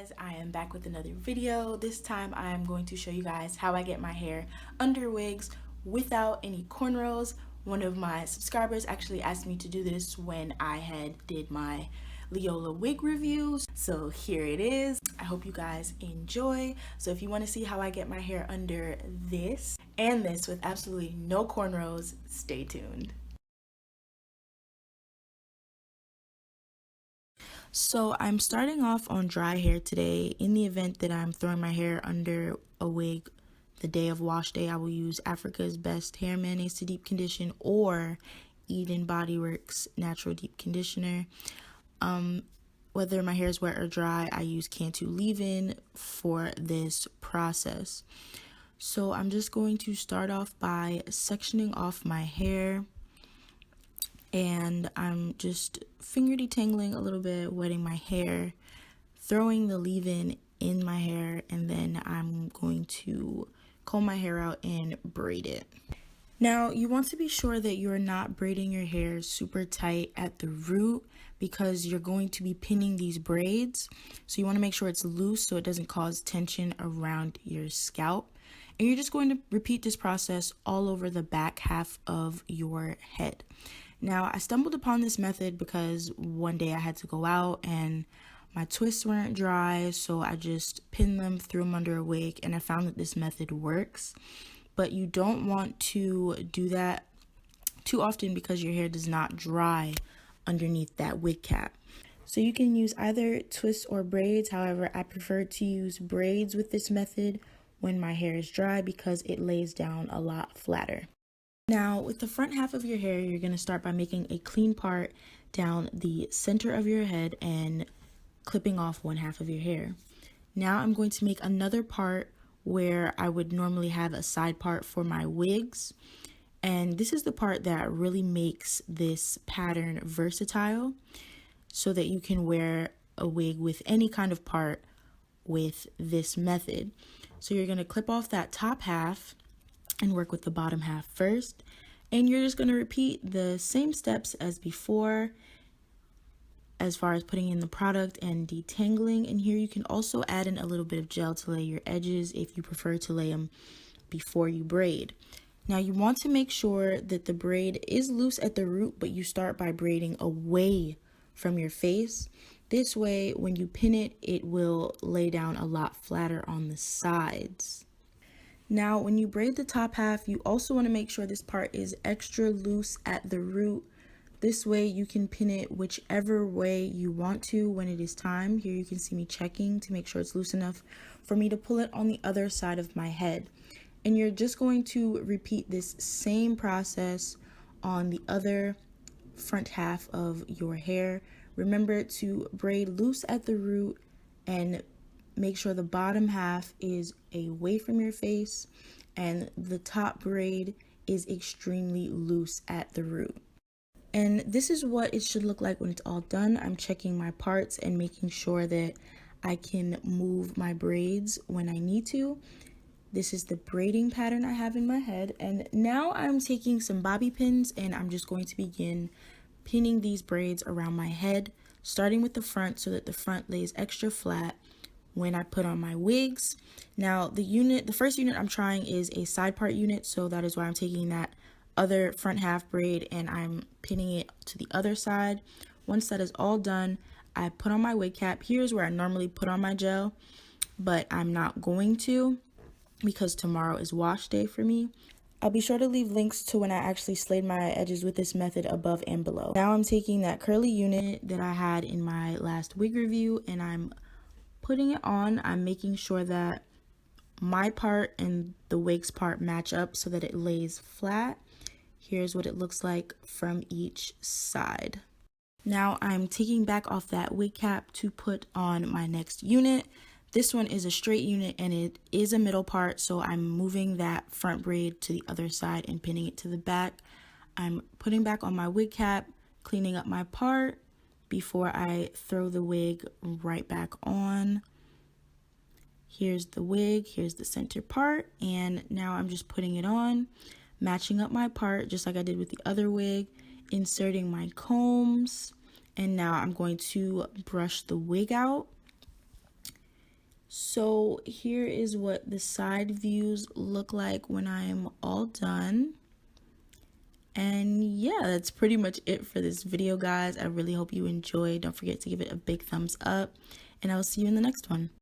Guys, I am back with another video. This time I am going to show you guys how I get my hair under wigs without any cornrows. One of my subscribers actually asked me to do this when I did my LEOLA wig reviews, so here it is. I hope you guys enjoy. So if you want to see how I get my hair under this and this with absolutely no cornrows, stay tuned. So I'm starting off on dry hair today. In the event that I'm throwing my hair under a wig the day of wash day, I will use Africa's Best Hair Mayonnaise to deep condition or Eden Body Works natural deep conditioner. Whether my hair is wet or dry, I use Cantu leave-in for this process. So I'm just going to start off by sectioning off my hair. And I'm just finger detangling a little bit, wetting my hair, throwing the leave-in in my hair, and then I'm going to comb my hair out and braid it. Now, you want to be sure that you're not braiding your hair super tight at the root because you're going to be pinning these braids. So you want to make sure it's loose so it doesn't cause tension around your scalp. And you're just going to repeat this process all over the back half of your head. Now, I stumbled upon this method because one day I had to go out and my twists weren't dry, so I just pinned them, threw them under a wig, and I found that this method works. But you don't want to do that too often because your hair does not dry underneath that wig cap. So you can use either twists or braids. However, I prefer to use braids with this method when my hair is dry because it lays down a lot flatter. Now, with the front half of your hair, you're going to start by making a clean part down the center of your head and clipping off one half of your hair. Now I'm going to make another part where I would normally have a side part for my wigs. And this is the part that really makes this pattern versatile so that you can wear a wig with any kind of part with this method. So you're going to clip off that top half and work with the bottom half first, and you're just going to repeat the same steps as before as far as putting in the product and detangling. And here you can also add in a little bit of gel to lay your edges if you prefer to lay them before you braid. Now you want to make sure that the braid is loose at the root, but you start by braiding away from your face. This way, when you pin it, it will lay down a lot flatter on the sides. Now, when you braid the top half, you also want to make sure this part is extra loose at the root. This way you can pin it whichever way you want to when it is time. Here you can see me checking to make sure it's loose enough for me to pull it on the other side of my head. And you're just going to repeat this same process on the other front half of your hair. Remember to braid loose at the root and make sure the bottom half is away from your face and the top braid is extremely loose at the root. And this is what it should look like when it's all done. I'm checking my parts and making sure that I can move my braids when I need to. This is the braiding pattern I have in my head. And now I'm taking some bobby pins and I'm just going to begin pinning these braids around my head, starting with the front so that the front lays extra flat when I put on my wigs. Now the first unit I'm trying is a side part unit, so that is why I'm taking that other front half braid and I'm pinning it to the other side. Once that is all done, I put on my wig cap. Here's where I normally put on my gel, but I'm not going to because tomorrow is wash day for me. I'll be sure to leave links to when I actually slayed my edges with this method above and below. Now I'm taking that curly unit that I had in my last wig review and I'm putting it on. I'm making sure that my part and the wig's part match up so that it lays flat. Here's what it looks like from each side. Now I'm taking back off that wig cap to put on my next unit. This one is a straight unit and it is a middle part, so I'm moving that front braid to the other side and pinning it to the back. I'm putting back on my wig cap, cleaning up my part before I throw the wig right back on. Here's the wig, here's the center part, and now I'm just putting it on, matching up my part just like I did with the other wig, inserting my combs, and now I'm going to brush the wig out. So here is what the side views look like when I'm all done. And yeah, that's pretty much it for this video, guys. I really hope you enjoyed. Don't forget to give it a big thumbs up, and I will see you in the next one.